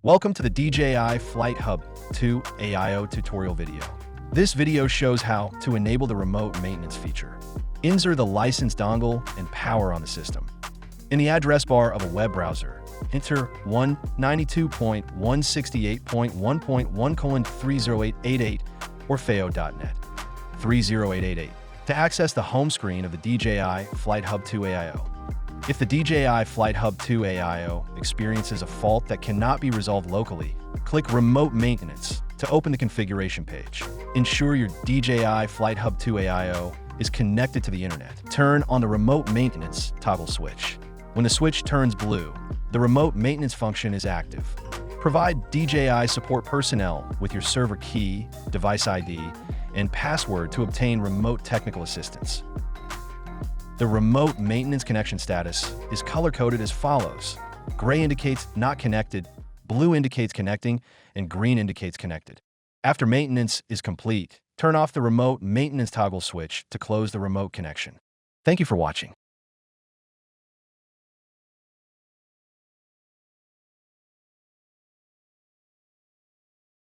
Welcome to the DJI FlightHub 2 AIO tutorial video. This video shows how to enable the remote maintenance feature. Insert the licensed dongle and power on the system. In the address bar of a web browser, enter 192.168.1.1:30888 or fao.net 30888 to access the home screen of the DJI FlightHub 2 AIO. If the DJI FlightHub 2 AIO experiences a fault that cannot be resolved locally, click Remote Maintenance to open the configuration page. Ensure your DJI FlightHub 2 AIO is connected to the internet. Turn on the Remote Maintenance toggle switch. When the switch turns blue, the remote maintenance function is active. Provide DJI support personnel with your server key, device ID, and password to obtain remote technical assistance. The remote maintenance connection status is color-coded as follows. Gray indicates not connected, blue indicates connecting, and green indicates connected. After maintenance is complete, turn off the remote maintenance toggle switch to close the remote connection. Thank you for watching.